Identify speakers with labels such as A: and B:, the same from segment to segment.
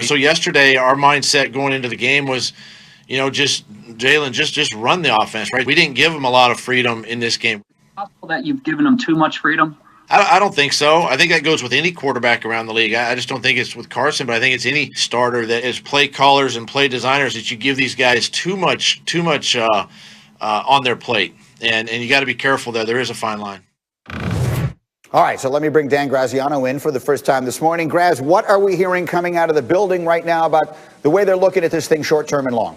A: So yesterday, our mindset going into the game was, just Jalen, just run the offense, right? We didn't give him a lot of freedom in this game.
B: Possible that you've given him too much freedom?
A: I don't think so. I think that goes with any quarterback around the league. I just don't think it's with Carson, but I think it's any starter that is play callers and play designers that you give these guys too much on their plate. And you got to be careful there. There is a fine line.
C: All right, so let me bring Dan Graziano in for the first time this morning. Graz, what are we hearing coming out of the building right now about the way they're looking at this thing short-term and long?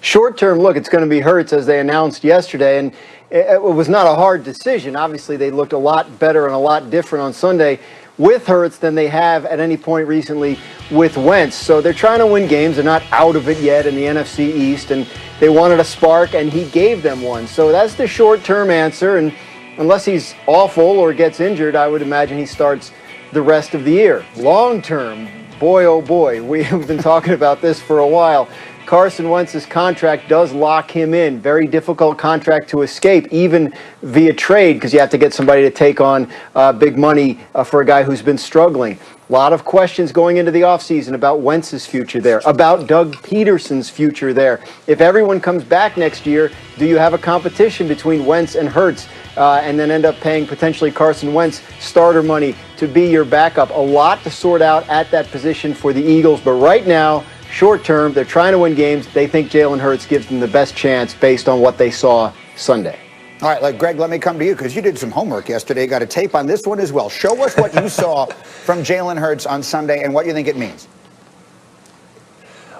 D: Short-term, look, it's going to be Hurts, as they announced yesterday, and it was not a hard decision. Obviously, they looked a lot better and a lot different on Sunday with Hurts than they have at any point recently with Wentz. So they're trying to win games. They're not out of it yet in the NFC East, and they wanted a spark, and he gave them one. So that's the short-term answer, and unless he's awful or gets injured, I would imagine he starts the rest of the year. Long-term, boy, oh boy, we have been talking about this for a while. Carson Wentz's contract does lock him in. Very difficult contract to escape, even via trade, because you have to get somebody to take on big money for a guy who's been struggling. A lot of questions going into the offseason about Wentz's future there, about Doug Pederson's future there. If everyone comes back next year, do you have a competition between Wentz and Hurts and then end up paying potentially Carson Wentz starter money to be your backup? A lot to sort out at that position for the Eagles, but right now, short term, they're trying to win games. They think Jalen Hurts gives them the best chance based on what they saw Sunday.
C: All right, Greg, let me come to you because you did some homework yesterday. Got a tape on this one as well. Show us what you saw from Jalen Hurts on Sunday and what you think it means.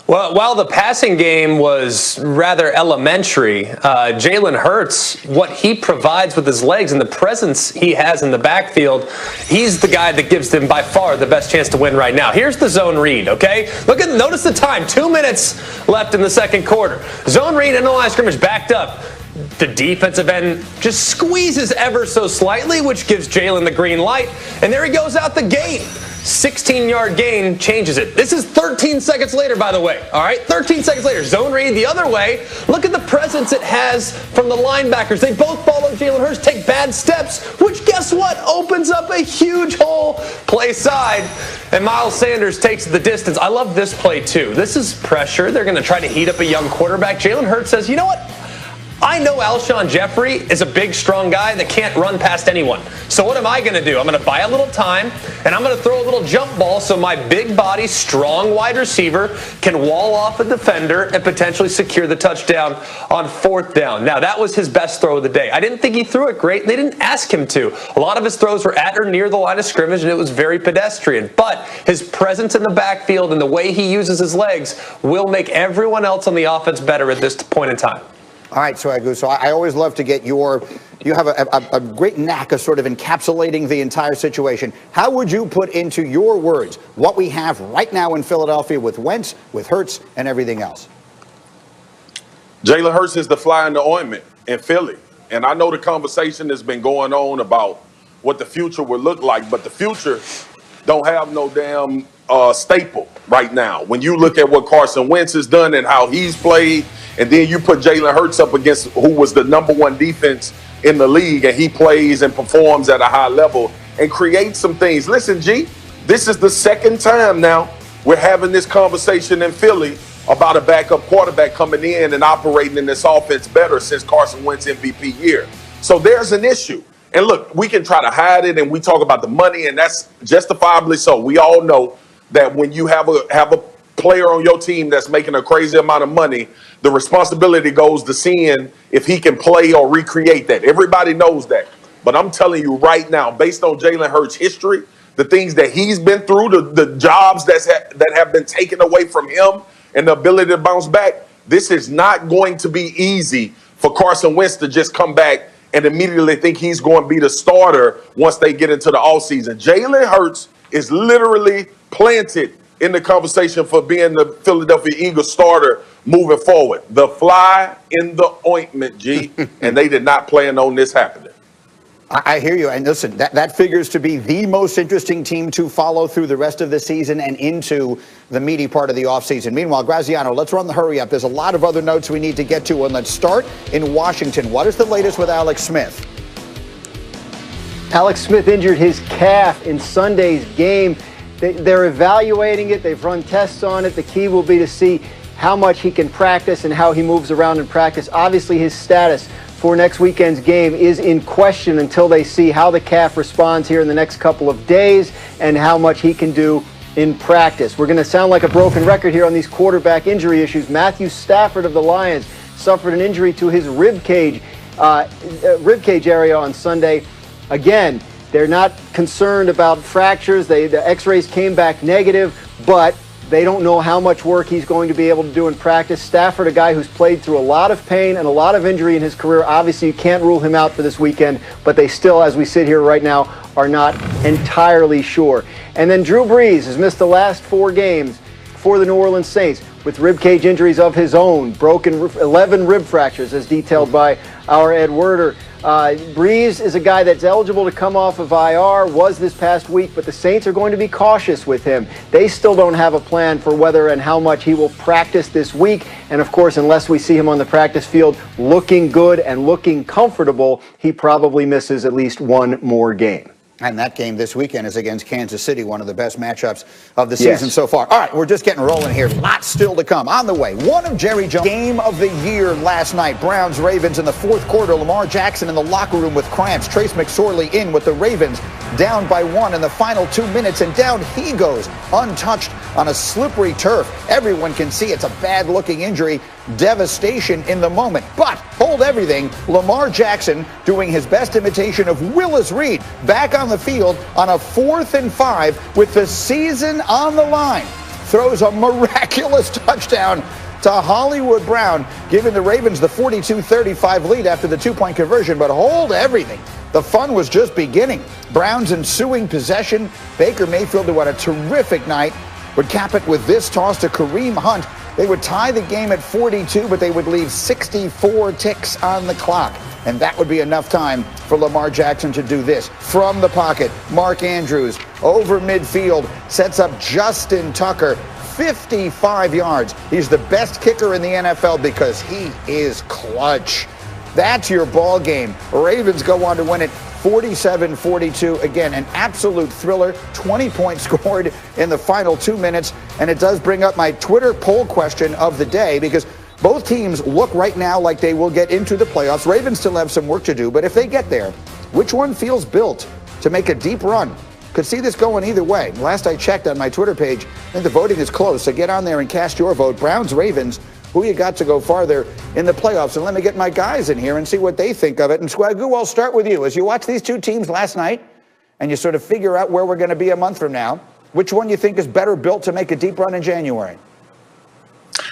E: Well, while the passing game was rather elementary, Jalen Hurts, what he provides with his legs and the presence he has in the backfield, he's the guy that gives them by far the best chance to win right now. Here's the zone read, okay? Notice the time, 2 minutes left in the second quarter. Zone read in the line of scrimmage backed up. The defensive end just squeezes ever so slightly, which gives Jalen the green light, and there he goes out the gate. 16-yard gain changes it. This is 13 seconds later, by the way. All right, 13 seconds later. Zone read the other way. Look at the presence it has from the linebackers. They both follow Jalen Hurts, take bad steps, which guess what? Opens up a huge hole. Play side, and Miles Sanders takes the distance. I love this play, too. This is pressure. They're going to try to heat up a young quarterback. Jalen Hurts says, you know what? I know Alshon Jeffrey is a big, strong guy that can't run past anyone. So what am I going to do? I'm going to buy a little time, and I'm going to throw a little jump ball so my big body, strong wide receiver can wall off a defender and potentially secure the touchdown on fourth down. Now, that was his best throw of the day. I didn't think he threw it great, and they didn't ask him to. A lot of his throws were at or near the line of scrimmage, and it was very pedestrian. But his presence in the backfield and the way he uses his legs will make everyone else on the offense better at this point in time.
C: All right, so I always love to get you have a great knack of sort of encapsulating the entire situation. How would you put into your words what we have right now in Philadelphia with Wentz, with Hurts, and everything else?
F: Jalen Hurts is the fly in the ointment in Philly. And I know the conversation has been going on about what the future would look like, but the future don't have no damn staple right now. When you look at what Carson Wentz has done and how he's played, and then you put Jalen Hurts up against who was the #1 defense in the league, and he plays and performs at a high level and creates some things. Listen, G, this is the second time now we're having this conversation in Philly about a backup quarterback coming in and operating in this offense better since Carson Wentz MVP year. So there's an issue. And look, we can try to hide it, and we talk about the money, and that's justifiably so. We all know that when you have a player on your team that's making a crazy amount of money, the responsibility goes to seeing if he can play or recreate that. Everybody knows that. But I'm telling you right now, based on Jalen Hurts' history, the things that he's been through, the jobs that have been taken away from him, and the ability to bounce back, this is not going to be easy for Carson Wentz to just come back and immediately think he's going to be the starter once they get into the offseason. Jalen Hurts is literally planted in the conversation for being the Philadelphia Eagles starter moving forward. The fly in the ointment, G, and they did not plan on this happening.
C: I hear you. And listen, that figures to be the most interesting team to follow through the rest of the season and into the meaty part of the offseason. Meanwhile, Graziano, let's run the hurry up. There's a lot of other notes we need to get to, and let's start in Washington. What is the latest with Alex Smith?
D: Alex Smith injured his calf in Sunday's game. they're evaluating it. They've run tests on it. The key will be to see how much he can practice and how he moves around in practice. Obviously, his status for next weekend's game is in question until they see how the calf responds here in the next couple of days and how much he can do in practice. We're going to sound like a broken record here on these quarterback injury issues. Matthew Stafford of the Lions suffered an injury to his rib cage area on Sunday. Again, they're not concerned about fractures. The x-rays came back negative, but they don't know how much work he's going to be able to do in practice. Stafford, a guy who's played through a lot of pain and a lot of injury in his career. Obviously, you can't rule him out for this weekend, but they still, as we sit here right now, are not entirely sure. And then Drew Brees has missed the last 4 games for the New Orleans Saints with ribcage injuries of his own, 11 rib fractures as detailed by our Ed Werder. Brees is a guy that's eligible to come off of IR, was this past week, but the Saints are going to be cautious with him. They still don't have a plan for whether and how much he will practice this week. And of course, unless we see him on the practice field looking good and looking comfortable, he probably misses at least 1 more game.
C: And that game this weekend is against Kansas City, one of the best matchups of the season so far. All right, we're just getting rolling here. Lots still to come. On the way, one of Jerry Jones' game of the year last night. Browns-Ravens in the 4th quarter. Lamar Jackson in the locker room with cramps. Trace McSorley in with the Ravens down by 1 in the final 2 minutes. And down he goes, untouched on a slippery turf. Everyone can see it's a bad-looking injury. Devastation in the moment. But hold everything. Lamar Jackson doing his best imitation of Willis Reed back on the field on a 4th and 5 with the season on the line. Throws a miraculous touchdown to Hollywood Brown, giving the Ravens the 42-35 lead after the 2-point conversion. But hold everything. The fun was just beginning. Browns ensuing possession. Baker Mayfield, who had a terrific night, would cap it with this toss to Kareem Hunt. They would tie the game at 42, but they would leave 64 ticks on the clock. And that would be enough time for Lamar Jackson to do this. From the pocket, Mark Andrews over midfield, sets up Justin Tucker, 55 yards. He's the best kicker in the NFL because he is clutch. That's your ball game. Ravens go on to win it 47-42. Again, an absolute thriller. 20 points scored in the final 2 minutes. And it does bring up my Twitter poll question of the day, because both teams look right now like they will get into the playoffs. Ravens still have some work to do, but if they get there, which one feels built to make a deep run? Could see this going either way. Last I checked on my Twitter page, I think the voting is close, so get on there and cast your vote. Browns, Ravens, who you got to go farther in the playoffs? And let me get my guys in here and see what they think of it. And Swagoo, I'll start with you. As you watch these 2 teams last night and you sort of figure out where we're going to be a month from now, which one you think is better built to make a deep run in January?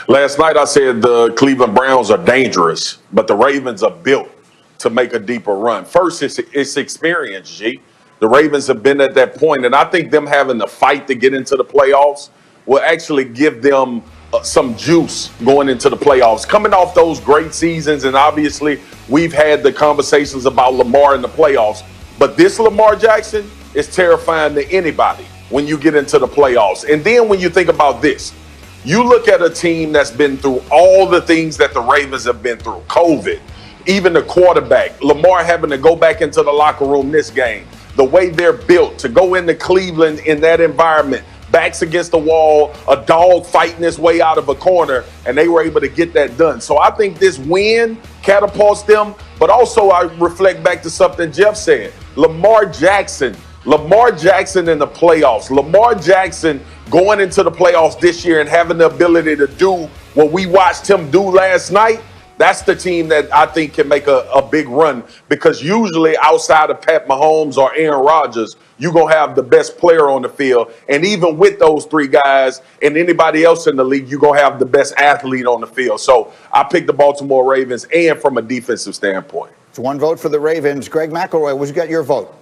F: Last night I said the Cleveland Browns are dangerous, but the Ravens are built to make a deeper run. First, it's experience, G. The Ravens have been at that point, and I think them having to fight to get into the playoffs will actually give them some juice going into the playoffs. Coming off those great seasons, and obviously we've had the conversations about Lamar in the playoffs, but this Lamar Jackson is terrifying to anybody when you get into the playoffs. And then when you think about this, you look at a team that's been through all the things that the Ravens have been through, COVID, even the quarterback, Lamar having to go back into the locker room this game, the way they're built to go into Cleveland in that environment, backs against the wall, a dog fighting his way out of a corner, and they were able to get that done. So I think this win catapults them, but also I reflect back to something Jeff said. Lamar Jackson in the playoffs, Lamar Jackson going into the playoffs this year and having the ability to do what we watched him do last night, that's the team that I think can make a big run, because usually outside of Pat Mahomes or Aaron Rodgers, you're going to have the best player on the field. And even with those 3 guys and anybody else in the league, you're going to have the best athlete on the field. So I picked the Baltimore Ravens, and from a defensive standpoint.
C: It's 1 vote for the Ravens. Greg McElroy, what's got your vote?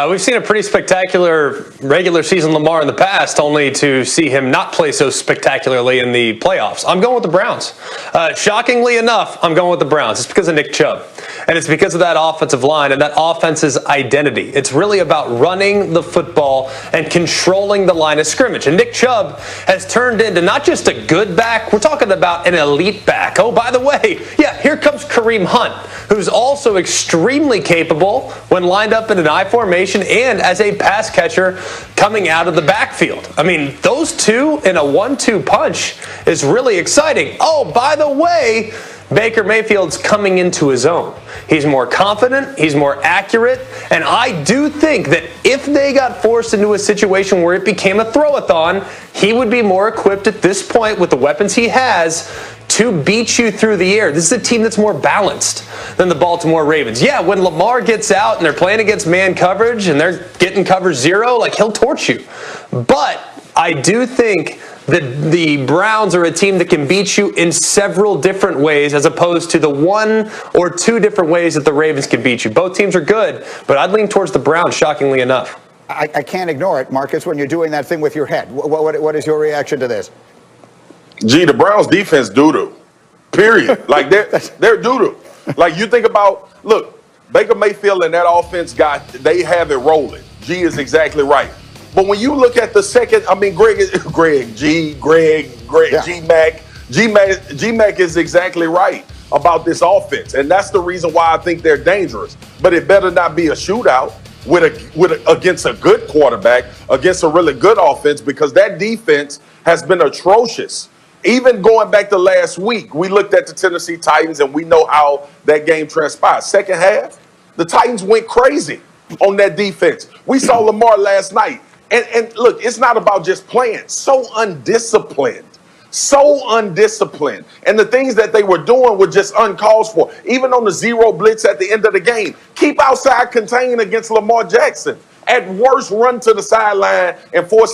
E: We've seen a pretty spectacular regular season Lamar in the past, only to see him not play so spectacularly in the playoffs. I'm going with the Browns. Shockingly enough, I'm going with the Browns. It's because of Nick Chubb. And it's because of that offensive line and that offense's identity. It's really about running the football and controlling the line of scrimmage. And Nick Chubb has turned into not just a good back, we're talking about an elite back. Oh, by the way, yeah, here comes Kareem Hunt, who's also extremely capable when lined up in an I formation and as a pass catcher coming out of the backfield. I mean, those two in a 1-2 punch is really exciting. Oh, by the way, Baker Mayfield's coming into his own. He's more confident, he's more accurate, and I do think that if they got forced into a situation where it became a throw-a-thon, he would be more equipped at this point with the weapons he has to beat you through the air. This is a team that's more balanced than the Baltimore Ravens. Yeah, when Lamar gets out and they're playing against man coverage and they're getting cover zero, like, he'll torch you. But I do think that the Browns are a team that can beat you in several different ways as opposed to the 1 or 2 different ways that the Ravens can beat you. Both teams are good, but I'd lean towards the Browns, shockingly enough.
C: I can't ignore it, Marcus, when you're doing that thing with your head. What is your reaction to this?
F: Gee, the Browns defense doo-doo. Period. Like, they're doo-doo. Like, you think about, look, Baker Mayfield and that offense they have it rolling. G is exactly right. But when you look at the second, I mean, G-Mac is exactly right about this offense. And that's the reason why I think they're dangerous. But it better not be a shootout against a good quarterback, against a really good offense, because that defense has been atrocious. Even going back to last week, we looked at the Tennessee Titans and we know how that game transpired. Second half, the Titans went crazy on that defense. We saw Lamar last night. And look, it's not about just playing. So undisciplined. And the things that they were doing were just uncalled for. Even on the zero blitz at the end of the game. Keep outside contained against Lamar Jackson. At worst, run to the sideline and force him